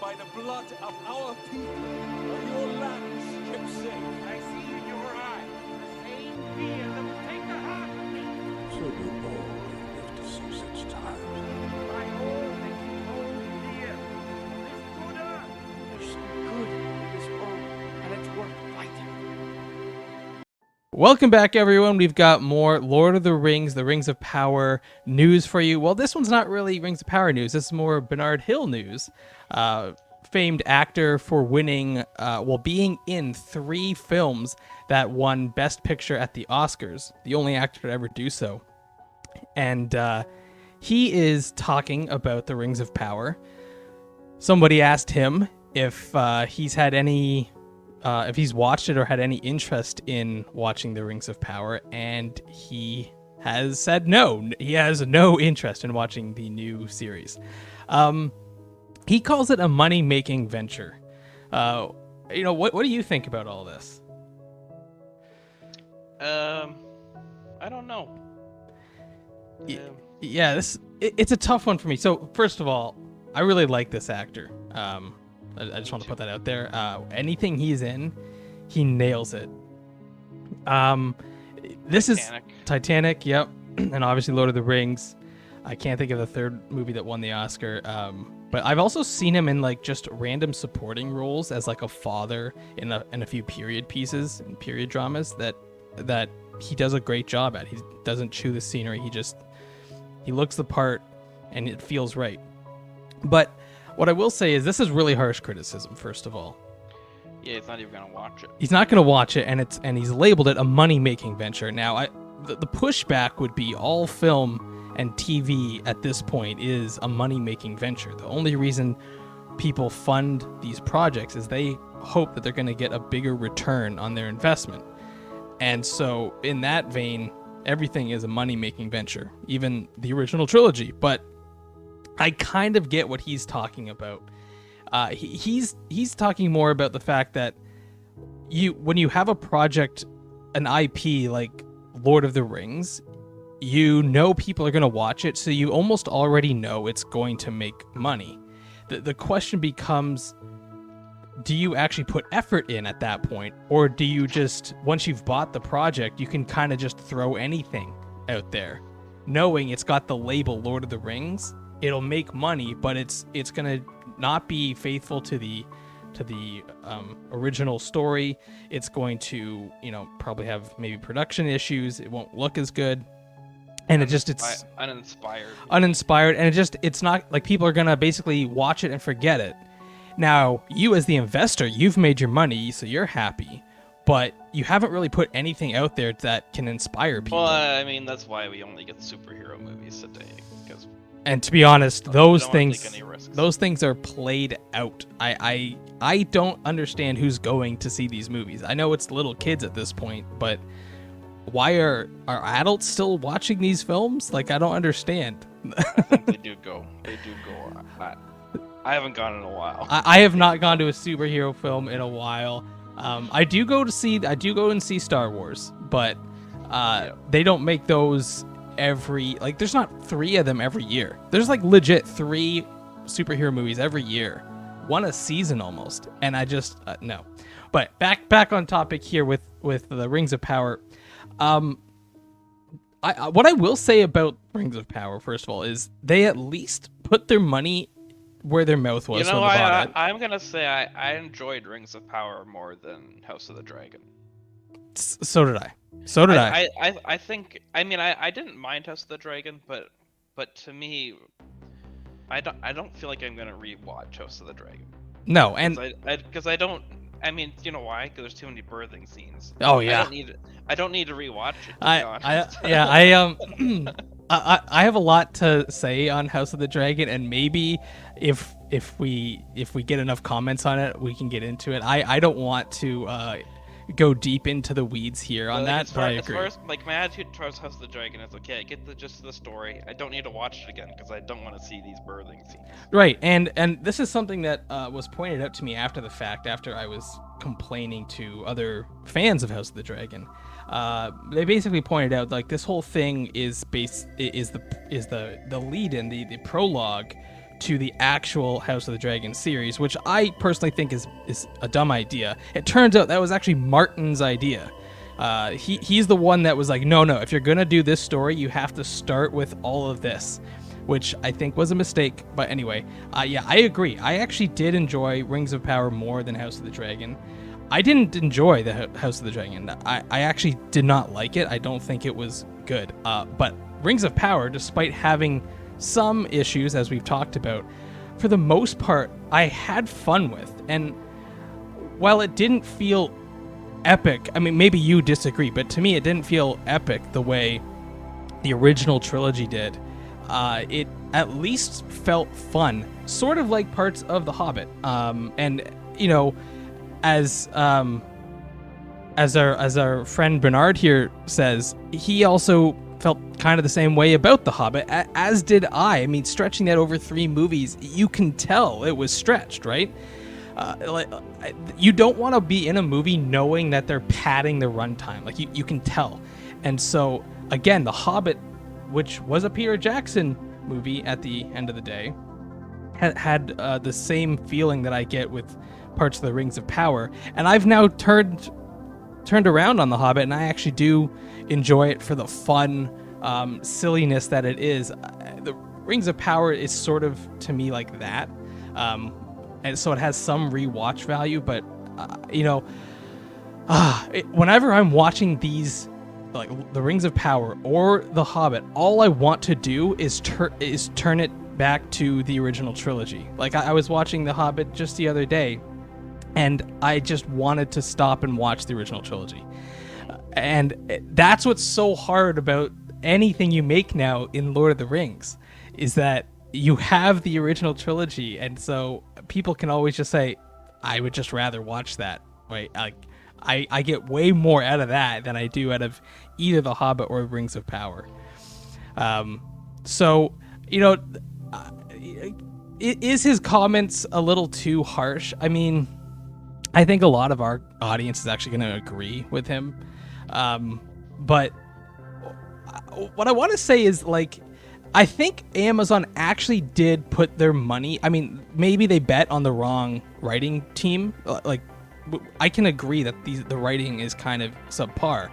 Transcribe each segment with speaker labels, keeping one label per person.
Speaker 1: by the blood of our people are your lands kept safe.
Speaker 2: I see in your eyes the same fear that will take the heart of me.
Speaker 3: So do all who live to see such times.
Speaker 2: By all that you hold dear, this good earth.
Speaker 4: There's some good in this world, and it's worth fighting.
Speaker 5: Welcome back, everyone. We've got more Lord of the Rings of Power news for you. Well, this one's not really Rings of Power news. This is more Bernard Hill news. Famed actor for winning, being in 3 films that won Best Picture at the Oscars. The only actor to ever do so. And he is talking about the Rings of Power. Somebody asked him if he's had any... if he's watched it or had any interest in watching The Rings of Power, and he has said no. He has no interest in watching the new series. He calls it a money-making venture. What do you think about all this?
Speaker 6: I don't know.
Speaker 5: Yeah, it's a tough one for me. So, first of all, I really like this actor. I just want to put that out there. Anything he's in, he nails it. This
Speaker 6: Titanic.
Speaker 5: is Titanic, yep, and obviously Lord of the Rings. I can't think of the third movie that won the Oscar. But I've also seen him in like just random supporting roles as like a father in a few period pieces and period dramas that he does a great job at. He doesn't chew the scenery. He looks the part, and it feels right. But what I will say is this is really harsh criticism, first of all.
Speaker 6: Yeah, he's not even gonna watch it.
Speaker 5: He's not going to watch it, and he's labeled it a money-making venture. Now, the pushback would be all film and TV at this point is a money-making venture. The only reason people fund these projects is they hope that they're going to get a bigger return on their investment. And so, in that vein, everything is a money-making venture, even the original trilogy. But I kind of get what he's talking about. He's talking more about the fact that when you have a project, an IP like Lord of the Rings, you know people are going to watch it, so you almost already know it's going to make money. The question becomes, do you actually put effort in at that point, or do you just, once you've bought the project, you can kind of just throw anything out there, knowing it's got the label Lord of the Rings? It'll make money, but it's gonna not be faithful to the original story. It's going to probably have maybe production issues. It won't look as good, and it's uninspired, and it's not like people are gonna basically watch it and forget it. Now, you as the investor, you've made your money, so you're happy, but you haven't really put anything out there that can inspire people.
Speaker 6: Well, I mean, that's why we only get superhero movies today, because.
Speaker 5: And to be honest, those things are played out. I don't understand who's going to see these movies. I know it's little kids at this point, but why are adults still watching these films? Like, I don't understand.
Speaker 6: I think they do go. I haven't gone in a while.
Speaker 5: I have not gone to a superhero film in a while. I do go and see Star Wars, but they don't make those there's not 3 of them every year. There's like legit 3 superhero movies every year, one a season almost, and I just no. But back on topic here with the Rings of Power. What I will say about Rings of Power, first of all, is they at least put their money where their mouth was when they bought it.
Speaker 6: I'm gonna say I enjoyed Rings of Power more than House of the Dragon.
Speaker 5: So did I.
Speaker 6: I think. I mean, I didn't mind House of the Dragon, but to me, I don't feel like I'm gonna rewatch House of the Dragon.
Speaker 5: No, and
Speaker 6: because I don't. I mean, you know why? Because there's too many birthing scenes.
Speaker 5: Oh yeah.
Speaker 6: I don't need to rewatch it.
Speaker 5: I have a lot to say on House of the Dragon, and maybe if we get enough comments on it, we can get into it. I don't want to go deep into the weeds here on that, but I agree.
Speaker 6: As far as, my attitude towards House of the Dragon is okay. I get the gist of the story. I don't need to watch it again because I don't want to see these birthing scenes.
Speaker 5: Right, and this is something that was pointed out to me after the fact, after I was complaining to other fans of House of the Dragon. They basically pointed out like this whole thing is the lead-in, the prologue to the actual House of the Dragon series, which I personally think is a dumb idea. It turns out that was actually Martin's idea. He's the one that was like, no, if you're gonna do this story, you have to start with all of this, which I think was a mistake. But anyway, yeah, I agree. I actually did enjoy Rings of Power more than House of the Dragon. I didn't enjoy the House of the Dragon. I actually did not like it. I don't think it was good. But Rings of Power, despite having some issues, as we've talked about, for the most part, I had fun with. And while it didn't feel epic, I mean, maybe you disagree, but to me, it didn't feel epic the way the original trilogy did. It at least felt fun, sort of like parts of The Hobbit. And, you know, as our friend Bernard here says, he also felt kind of the same way about The Hobbit, as did I. I mean, stretching that over 3 movies, you can tell it was stretched, right? You don't want to be in a movie knowing that they're padding the runtime. Like, you can tell. And so, again, The Hobbit, which was a Peter Jackson movie at the end of the day, had the same feeling that I get with parts of the Rings of Power. And I've now turned around on The Hobbit, and I actually do enjoy it for the fun silliness that it is. The Rings of Power is sort of, to me, like that. And so it has some rewatch value, but whenever I'm watching these, like the Rings of Power or The Hobbit, all I want to do is turn it back to the original trilogy. Like, I was watching The Hobbit just the other day, and I just wanted to stop and watch the original trilogy. And that's what's so hard about anything you make now in Lord of the Rings, is that you have the original trilogy, and so people can always just say, I would just rather watch that. Right? Like, I get way more out of that than I do out of either The Hobbit or Rings of Power. So, is his comments a little too harsh? I mean, I think a lot of our audience is actually going to agree with him. But what I want to say is, like, I think Amazon actually did put their money. I mean, maybe they bet on the wrong writing team. Like, I can agree that the writing is kind of subpar,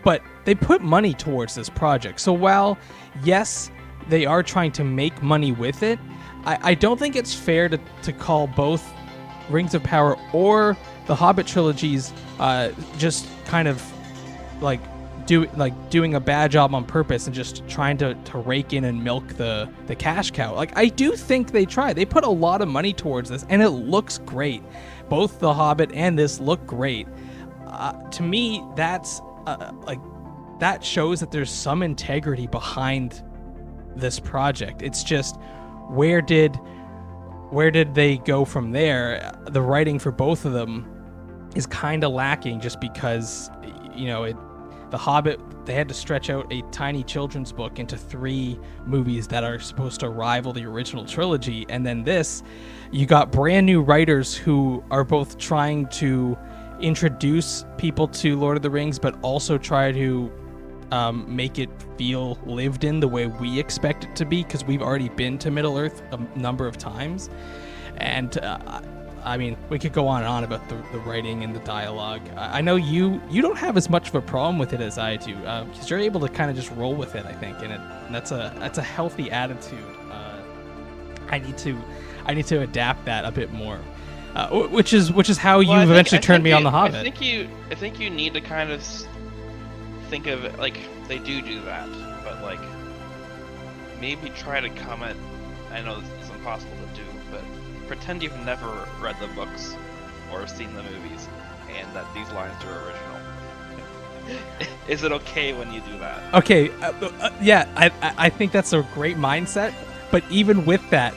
Speaker 5: but they put money towards this project. So while, yes, they are trying to make money with it, I don't think it's fair to call both Rings of Power or the Hobbit trilogies just kind of doing a bad job on purpose and just trying to rake in and milk the cash cow. Like, I do think they tried. They put a lot of money towards this, and it looks great. Both The Hobbit and this look great. To me, that's that shows that there's some integrity behind this project. It's just, where did they go from there? The writing for both of them is kind of lacking, just because, The Hobbit, they had to stretch out a tiny children's book into 3 movies that are supposed to rival the original trilogy. And then this, you got brand new writers who are both trying to introduce people to Lord of the Rings, but also try to make it feel lived in the way we expect it to be, because we've already been to Middle-earth a number of times. And I mean, we could go on and on about the writing and the dialogue. I know you don't have as much of a problem with it as I do, because you're able to kind of just roll with it, I think, and that's a healthy attitude. I need to adapt that a bit more, which is how you eventually turned me on The Hobbit.
Speaker 6: I think you need to kind of think of it like they do that, but like maybe try to comment. I know it's impossible to do, but pretend you've never read the books or seen the movies, and that these lines are original. Is it okay when you do that?
Speaker 5: Okay, yeah, I think that's a great mindset, but even with that,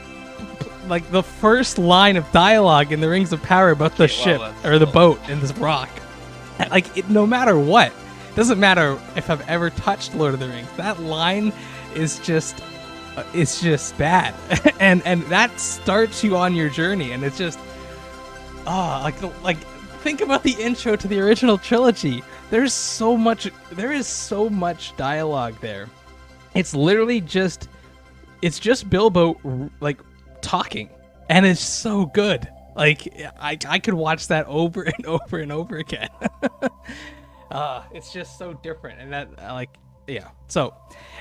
Speaker 5: like, the first line of dialogue in the Rings of Power about the ship or the boat and this rock, like, no matter what, doesn't matter if I've ever touched Lord of the Rings, that line is just bad. and that starts you on your journey, and it's just like think about the intro to the original trilogy. There is so much dialogue there. It's literally just Bilbo, like, talking, and it's so good. Like I could watch that over and over and over again. It's just so different, and that yeah. So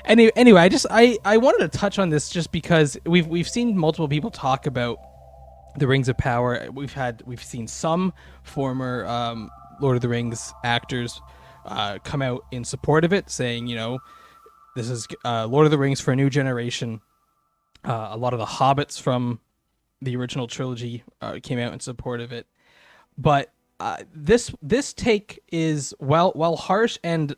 Speaker 5: anyway, I wanted to touch on this just because we've seen multiple people talk about the Rings of Power. We've seen some former Lord of the Rings actors come out in support of it, saying, this is Lord of the Rings for a new generation. A lot of the hobbits from the original trilogy came out in support of it, but this take is while harsh and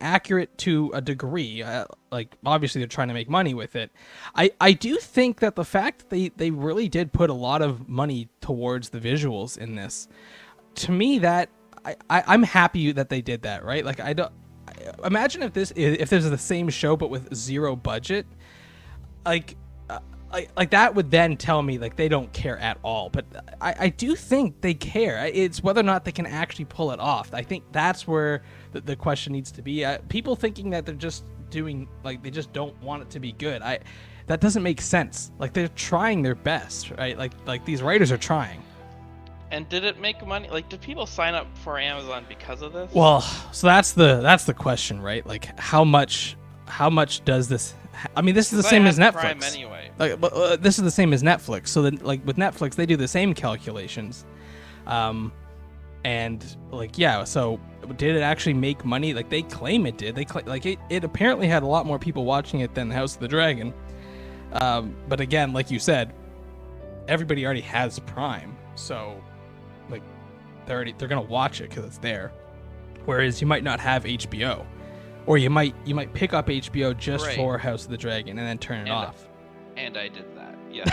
Speaker 5: accurate to a degree. Like obviously they're trying to make money with it. I do think that the fact that they really did put a lot of money towards the visuals in this, to me, that I'm happy that they did that, right? Like imagine if this is the same show but with zero budget, like that would then tell me like they don't care at all. But I do think they care. It's whether or not they can actually pull it off. I think that's where the question needs to be. People thinking that they're just doing, like, they just don't want it to be good. That doesn't make sense. Like, they're trying their best, right? Like these writers are trying.
Speaker 6: And did it make money? Like, did people sign up for Amazon because of this?
Speaker 5: Well, so that's the question, right? Like, how much does this? I mean, this is the same as Netflix.
Speaker 6: Prime anyway.
Speaker 5: Like, but this is the same as Netflix. So then, like with Netflix, they do the same calculations, and like yeah. So did it actually make money? Like they claim it did. They like it apparently had a lot more people watching it than House of the Dragon. But again, like you said, everybody already has Prime, so like they're gonna watch it because it's there. Whereas you might not have HBO. Or you might pick up HBO just for House of the Dragon and then turn it off.
Speaker 6: And I did that. Yes.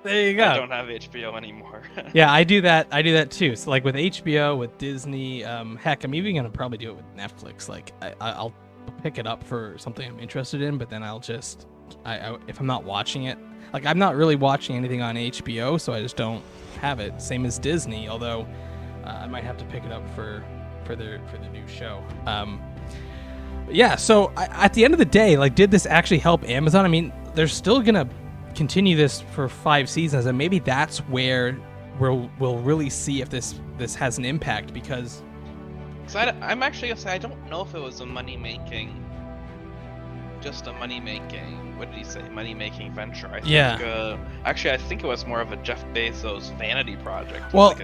Speaker 5: There you go.
Speaker 6: I don't have HBO anymore.
Speaker 5: Yeah, I do that too. So like with HBO, with Disney, heck, I'm even gonna probably do it with Netflix. Like I'll pick it up for something I'm interested in, but then I'll just if I'm not watching it, like I'm not really watching anything on HBO, so I just don't have it. Same as Disney, although I might have to pick it up for the new show. Yeah, so at the end of the day, like, did this actually help Amazon? I mean, they're still gonna continue this for 5 seasons, and maybe that's where we'll really see if this has an impact. Because
Speaker 6: I'm actually gonna say I don't know if it was a money-making what did he say, money-making venture. I think, actually I think it was more of a Jeff Bezos vanity project.
Speaker 5: Well,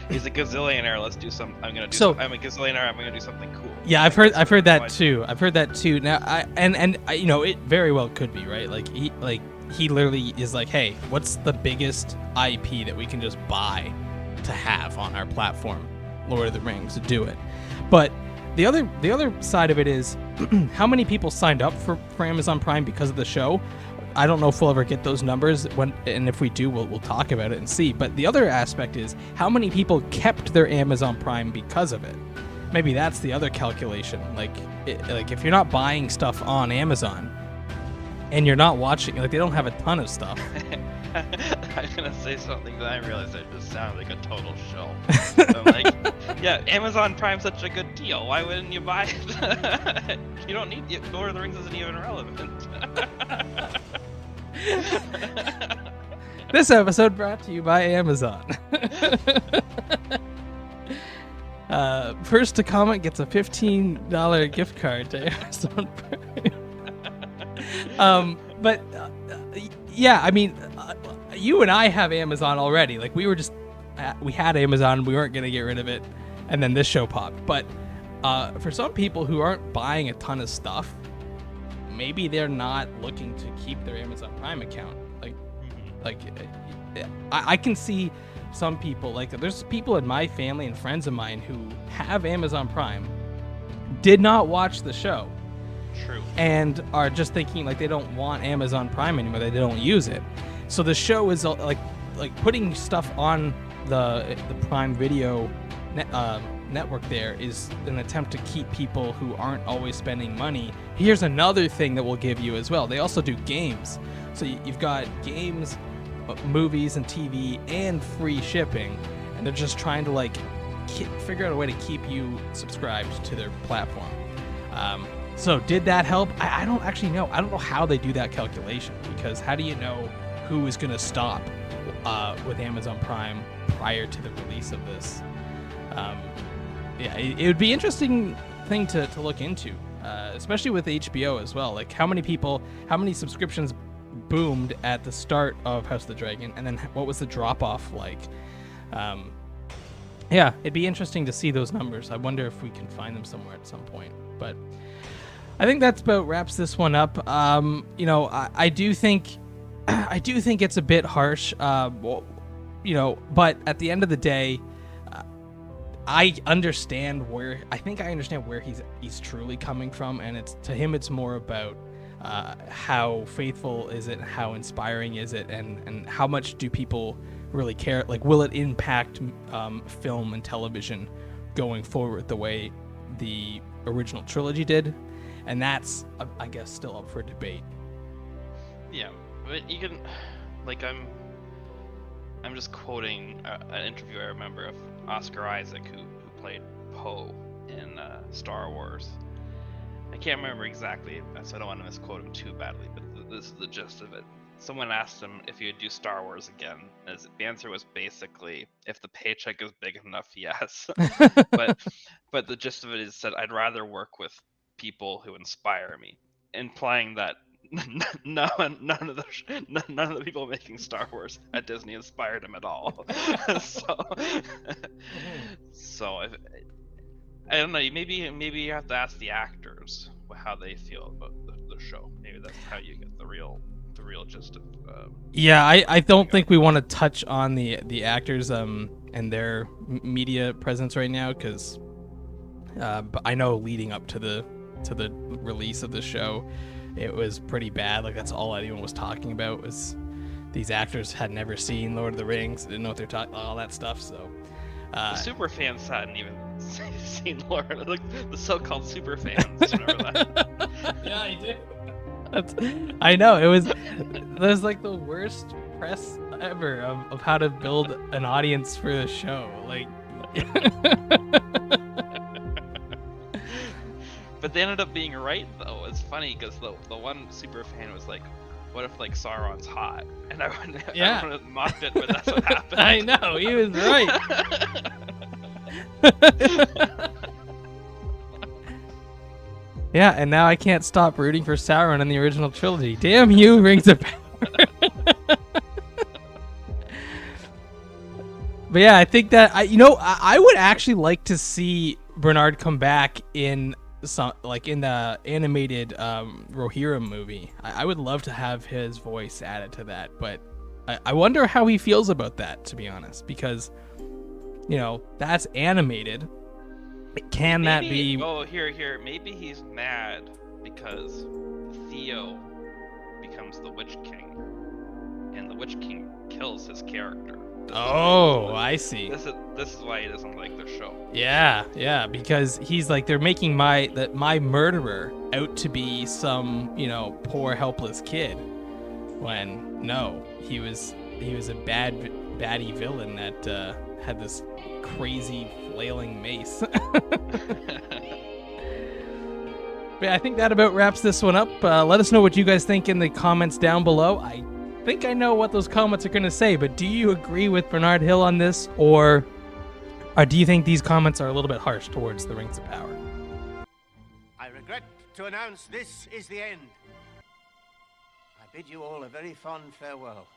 Speaker 6: he's a gazillionaire, I'm a gazillionaire, I'm gonna do something cool.
Speaker 5: Yeah, I've heard that too. I've heard that too. Now I you know, it very well could be, right? Like he literally is like, hey, what's the biggest IP that we can just buy to have on our platform? Lord of the Rings, to do it. But the other side of it is how many people signed up for Amazon Prime because of the show. I don't know if we'll ever get those numbers, and if we do, we'll talk about it and see. But the other aspect is how many people kept their Amazon Prime because of it. Maybe that's the other calculation. Like if you're not buying stuff on Amazon and you're not watching, like they don't have a ton of stuff.
Speaker 6: I'm gonna say something that I realized I just sound like a total shill. I'm like, yeah, Amazon Prime's such a good deal. Why wouldn't you buy it? You don't need it. Lord of the Rings isn't even relevant.
Speaker 5: This episode brought to you by Amazon. First to comment gets a $15 gift card to Amazon Prime. But yeah, I mean, you and I have Amazon already. Like we had Amazon, we weren't gonna get rid of it, and then this show popped. But for some people who aren't buying a ton of stuff, maybe they're not looking to keep their Amazon Prime account. I can see some people, like there's people in my family and friends of mine who have Amazon Prime, did not watch the show.
Speaker 6: True. And
Speaker 5: are just thinking like they don't want Amazon Prime anymore, they don't use it. So the show is like putting stuff on the Prime Video network there is an attempt to keep people who aren't always spending money. Here's another thing that we'll give you as well. They also do games. So you've got games, movies, and TV, and free shipping. And they're just trying to figure out a way to keep you subscribed to their platform. So did that help? I don't actually know. I don't know how they do that calculation, because how do you know who is going to stop with Amazon Prime prior to the release of this? Yeah, it would be interesting thing to look into, especially with HBO as well. Like how many subscriptions boomed at the start of House of the Dragon, and then what was the drop off like? Yeah, it'd be interesting to see those numbers. I wonder if we can find them somewhere at some point. But I think that's about wraps this one up. You know, I do think it's a bit harsh. You know, but at the end of the day, I understand where he's truly coming from, and it's more about how faithful is it, how inspiring is it, and how much do people really care? Like, will it impact film and television going forward the way the original trilogy did? And that's, I guess, still up for debate.
Speaker 6: Yeah, but you can, like, I'm just quoting an interview I remember of Oscar Isaac, who played Poe in Star Wars. I can't remember exactly, so I don't want to misquote him too badly, but this is the gist of it. Someone asked him if he would do Star Wars again. The answer was basically, if the paycheck is big enough, yes. but the gist of it is that I'd rather work with people who inspire me, implying that none of the people making Star Wars at Disney inspired him at all. so I don't know. Maybe you have to ask the actors how they feel about the show. Maybe that's how you get the real gist of.
Speaker 5: Yeah, I don't think we want to touch on the actors and their media presence right now, because but I know leading up to the release of the show, it was pretty bad. Like, that's all anyone was talking about, was these actors had never seen Lord of the Rings, didn't know what they're talking, all that stuff. So
Speaker 6: the super fans hadn't even seen Lord, like the so-called super fans. Remember that?
Speaker 5: Yeah, I do. I know, it was like the worst press ever of how to build an audience for the show. Like,
Speaker 6: but they ended up being right, though. It's funny because the one super fan was like, "What if like Sauron's hot?" And I would have mocked it, but that's what happened.
Speaker 5: I know, he was right. Yeah, and now I can't stop rooting for Sauron in the original trilogy. Damn you, Rings of Power. But yeah, I think that I would actually like to see Bernard come back in in the animated Rohirrim movie. I would love to have his voice added to that, but I wonder how he feels about that, to be honest, because that's animated. Can that be?
Speaker 6: Oh, here. Maybe he's mad because Theo becomes the Witch King, and the Witch King kills his character.
Speaker 5: I see.
Speaker 6: This is why he doesn't like the show.
Speaker 5: Yeah, because he's like, they're making my murderer out to be some poor helpless kid, when no, he was a baddie villain that had this crazy flailing mace. But I think that about wraps this one up. Let us know what you guys think in the comments down below. I think I know what those comments are going to say, but do you agree with Bernard Hill on this, or do you think these comments are a little bit harsh towards the Rings of Power?
Speaker 7: I regret to announce this is the end. I bid you all a very fond farewell.